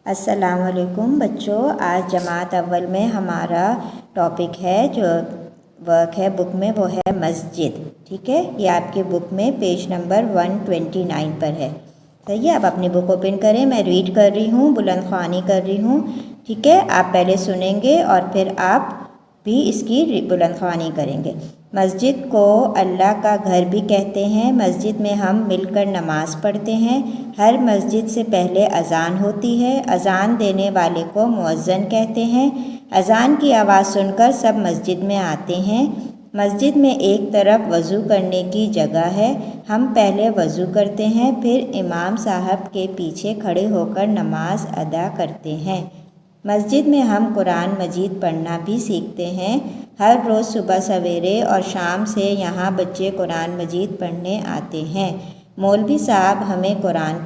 अस्सलामुअलैकुम बच्चों, आज जमात अव्वल में हमारा टॉपिक है जो वर्क है बुक में, वो है मस्जिद। ठीक है, ये आपके बुक में पेज नंबर 129 पर है। सही है, आप अपनी बुक ओपन करें। मैं रीड कर रही हूँ, बुलंद ख्वानी कर रही हूँ। ठीक है, आप पहले सुनेंगे और फिर आप भी इसकी बुलंद ख्वानी करेंगे। मस्जिद को अल्लाह का घर भी कहते हैं। मस्जिद में हम मिलकर नमाज़ पढ़ते हैं। हर मस्जिद से पहले अज़ान होती है। अज़ान देने वाले को मुअज्जिन कहते हैं। अज़ान की आवाज़ सुनकर सब मस्जिद में आते हैं। मस्जिद में एक तरफ वज़ू करने की जगह है। हम पहले वज़ू करते हैं, फिर इमाम साहब के पीछे खड़े होकर नमाज अदा करते हैं। मस्जिद में हम कुरान मजीद पढ़ना भी सीखते हैं। हर रोज़ सुबह सवेरे और शाम से यहाँ बच्चे कुरान मजीद पढ़ने आते हैं। मौलवी साहब हमें कुरान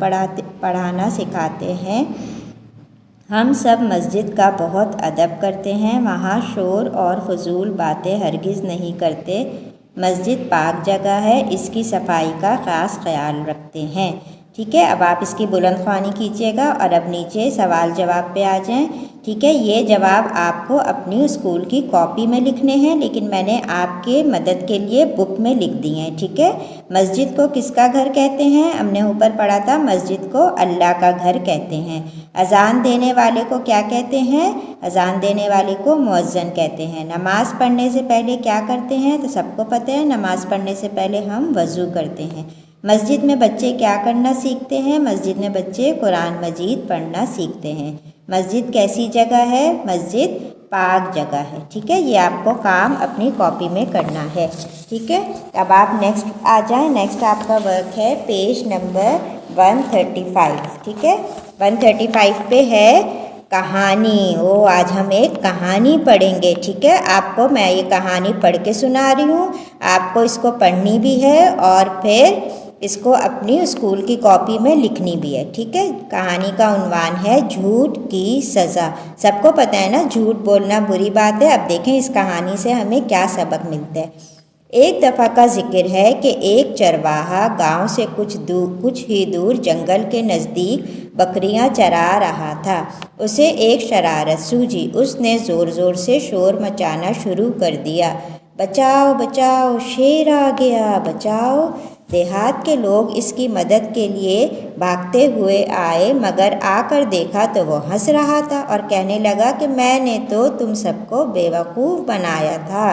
पढ़ाना सिखाते हैं। हम सब मस्जिद का बहुत अदब करते हैं। वहाँ शोर और फजूल बातें हरगिज़ नहीं करते। मस्जिद पाक जगह है, इसकी सफाई का ख़ास ख्याल रखते हैं। ठीक है, अब आप इसकी बुलंद ख्वानी कीजिएगा और अब नीचे सवाल जवाब पे आ जाएं। ठीक है, ये जवाब आपको अपनी स्कूल की कॉपी में लिखने हैं, लेकिन मैंने आपके मदद के लिए बुक में लिख दिए हैं। ठीक है, मस्जिद को किसका घर कहते हैं? हमने ऊपर पढ़ा था, मस्जिद को अल्लाह का घर कहते हैं। अज़ान देने वाले को क्या कहते हैं? अज़ान देने वाले को मुअज्जिन कहते हैं। नमाज़ पढ़ने से पहले क्या करते हैं? तो सबको पता है, नमाज़ पढ़ने से पहले हम वज़ू करते हैं। मस्जिद में बच्चे क्या करना सीखते हैं? मस्जिद में बच्चे कुरान मजीद पढ़ना सीखते हैं। मस्जिद कैसी जगह है? मस्जिद पाक जगह है। ठीक है, ये आपको काम अपनी कॉपी में करना है। ठीक है, अब आप नेक्स्ट आ जाएं। नेक्स्ट आपका वर्क है पेज नंबर 135। ठीक है, 135 पे है कहानी। आज हम एक कहानी पढ़ेंगे। ठीक है, आपको मैं ये कहानी पढ़ के सुना रही हूँ, आपको इसको पढ़नी भी है और फिर इसको अपनी स्कूल की कॉपी में लिखनी भी है। ठीक है, कहानी का उन्वान है झूठ की सज़ा। सबको पता है ना, झूठ बोलना बुरी बात है। अब देखें इस कहानी से हमें क्या सबक मिलता है। एक दफ़ा का जिक्र है कि एक चरवाहा गांव से कुछ ही दूर जंगल के नज़दीक बकरियां चरा रहा था। उसे एक शरारत सूझी। उसने ज़ोर ज़ोर से शोर मचाना शुरू कर दिया। बचाओ बचाओ, शेर आ गया, बचाओ। देहात के लोग इसकी मदद के लिए भागते हुए आए, मगर आकर देखा तो वो हंस रहा था और कहने लगा कि मैंने तो तुम सबको बेवकूफ़ बनाया था।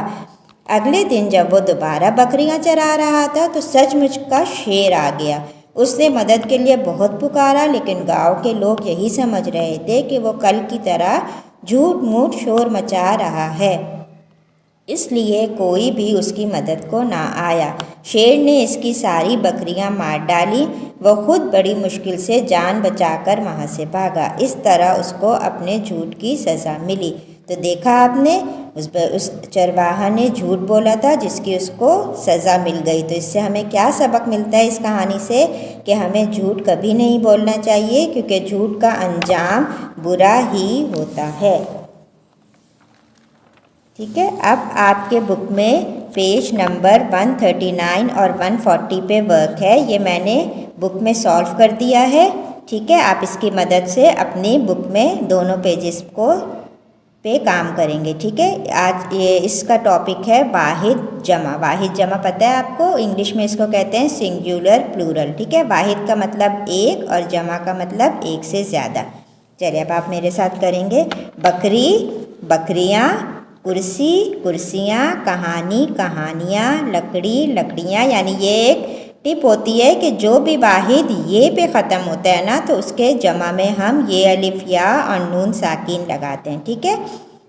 अगले दिन जब वो दोबारा बकरियां चरा रहा था तो सचमुच का शेर आ गया। उसने मदद के लिए बहुत पुकारा, लेकिन गांव के लोग यही समझ रहे थे कि वो कल की तरह झूठ मूठ शोर मचा रहा है, इसलिए कोई भी उसकी मदद को ना आया। शेर ने इसकी सारी बकरियां मार डाली। वो खुद बड़ी मुश्किल से जान बचाकर वहाँ से भागा। इस तरह उसको अपने झूठ की सज़ा मिली। तो देखा आपने, उस चरवाहा ने झूठ बोला था जिसकी उसको सज़ा मिल गई। तो इससे हमें क्या सबक मिलता है इस कहानी से? कि हमें झूठ कभी नहीं बोलना चाहिए, क्योंकि झूठ का अंजाम बुरा ही होता है। ठीक है, अब आपके बुक में पेज नंबर 139 और 140 पे वर्क है। ये मैंने बुक में सॉल्व कर दिया है। ठीक है, आप इसकी मदद से अपनी बुक में दोनों पेजेस को पे काम करेंगे। ठीक है, आज ये इसका टॉपिक है वाहिद जमा। वाहिद जमा पता है आपको, इंग्लिश में इसको कहते हैं सिंगुलर प्लूरल। ठीक है, वाहिद का मतलब एक और जमा का मतलब एक से ज़्यादा। चलिए अब आप मेरे साथ करेंगे। बकरी बकरियाँ, कुर्सी कुर्सियाँ, कहानी कहानियाँ, लकड़ी लकड़ियाँ। यानी ये एक टिप होती है कि जो भी वाहिद ये पे ख़त्म होता है ना, तो उसके जमा में हम ये अलिफ या और नून साकिन लगाते हैं। ठीक है,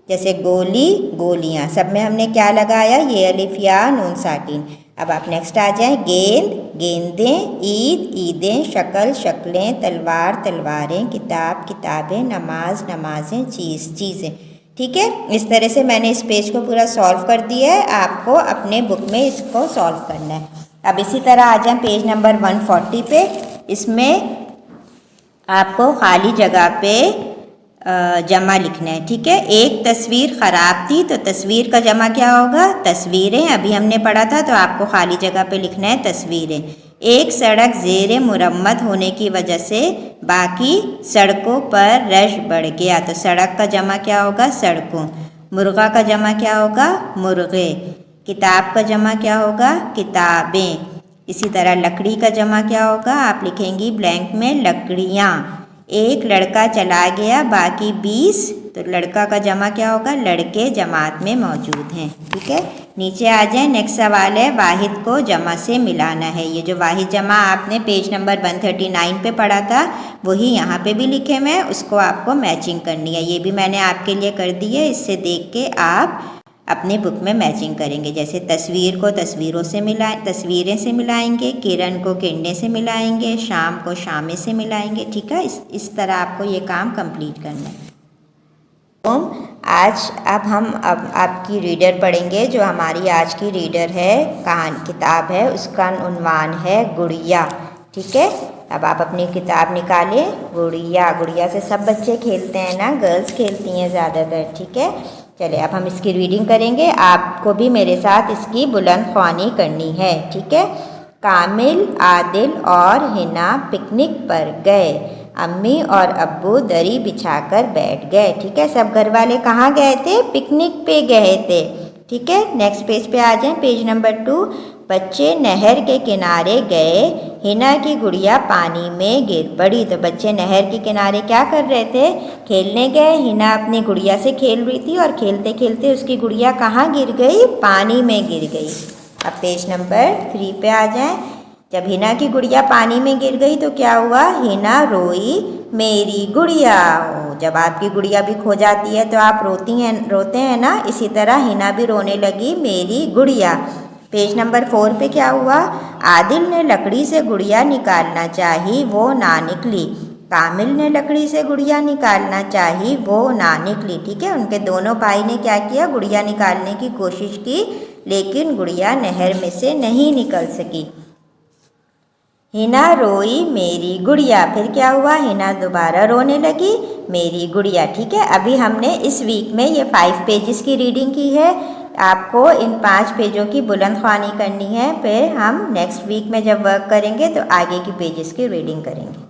जैसे गोली गोलियाँ, सब में हमने क्या लगाया? ये अलिफ या नून साकिन। अब आप नेक्स्ट आ जाएं। गेंद गेंदें, ईद ईदें, शक्ल शक्लें, तलवार तलवारें, किताब किताबें, नमाज नमाजें, चीज़ चीज़ें। ठीक है, इस तरह से मैंने इस पेज को पूरा सॉल्व कर दिया है। आपको अपने बुक में इसको सॉल्व करना है। अब इसी तरह आ जाए पेज नंबर 140 पे। इसमें आपको खाली जगह पे जमा लिखना है। ठीक है, एक तस्वीर ख़राब थी, तो तस्वीर का जमा क्या होगा? तस्वीरें। अभी हमने पढ़ा था, तो आपको खाली जगह पे लिखना है तस्वीरें। एक सड़क ज़ेर मुरम्मत होने की वजह से बाकी सड़कों पर रश बढ़ गया। तो सड़क का जमा क्या होगा? सड़कों। मुर्गा का जमा क्या होगा? मुर्गे। किताब का जमा क्या होगा? किताबें। इसी तरह लकड़ी का जमा क्या होगा? आप लिखेंगी ब्लैंक में लकड़ियाँ। एक लड़का चला गया, बाकी 20, तो लड़का का जमा क्या होगा? लड़के जमात में मौजूद हैं। ठीक है, नीचे आ जाए। नेक्स्ट सवाल है, वाहिद को जमा से मिलाना है। ये जो वाहिद जमा आपने पेज नंबर 139 पे पढ़ा था, वही यहाँ पे भी लिखे हुए हैं, उसको आपको मैचिंग करनी है। ये भी मैंने आपके लिए कर दी है, इससे देख के आप अपने बुक में मैचिंग करेंगे। जैसे तस्वीर को तस्वीरों से तस्वीरें से मिलाएंगे, किरण को किरणें से मिलाएंगे, शाम को शामें से मिलाएंगे। ठीक है, इस तरह आपको ये काम कंप्लीट करना है। आज अब आपकी रीडर पढ़ेंगे। जो हमारी आज की रीडर है, किताब है, उसका उन्वान है गुड़िया। ठीक है, अब आप अपनी किताब निकालें। गुड़िया, गुड़िया से सब बच्चे खेलते हैं ना, गर्ल्स खेलती हैं ज़्यादातर। ठीक है, चलिए अब हम इसकी रीडिंग करेंगे। आपको भी मेरे साथ इसकी बुलंद ख्वानी करनी है। ठीक है, कामिल, आदिल और हिना पिकनिक पर गए। अम्मी और अब्बू दरी बिछाकर बैठ गए। ठीक है, सब घर वाले कहाँ गए थे? पिकनिक पे गए थे। ठीक है, नेक्स्ट पेज पे आ जाएं, पेज नंबर 2। बच्चे नहर के किनारे गए। हिना की गुड़िया पानी में गिर पड़ी। तो बच्चे नहर के किनारे क्या कर रहे थे? खेलने गए। हिना अपनी गुड़िया से खेल रही थी और खेलते खेलते उसकी गुड़िया कहाँ गिर गई? पानी में गिर गई। अब पेज नंबर 3 पे आ जाएं। जब हिना की गुड़िया पानी में गिर गई तो क्या हुआ? हिना रोई, मेरी गुड़िया। जब आपकी गुड़िया भी खो जाती है तो आप रोते हैं ना, इसी तरह हिना भी रोने लगी, मेरी गुड़िया। पेज नंबर 4 पे क्या हुआ? आदिल ने लकड़ी से गुड़िया निकालना चाही, वो ना निकली। कामिल ने लकड़ी से गुड़िया निकालना चाही, वो ना निकली। ठीक है, उनके दोनों भाई ने क्या किया? गुड़िया निकालने की कोशिश की, लेकिन गुड़िया नहर में से नहीं निकल सकी। हिना रोई, मेरी गुड़िया। फिर क्या हुआ? हिना दोबारा रोने लगी, मेरी गुड़िया। ठीक है, अभी हमने इस वीक में ये 5 पेजेस की रीडिंग की है। आपको इन 5 पेजों की बुलंद ख्वानी करनी है। फिर हम नेक्स्ट वीक में जब वर्क करेंगे तो आगे की पेजेस की रीडिंग करेंगे।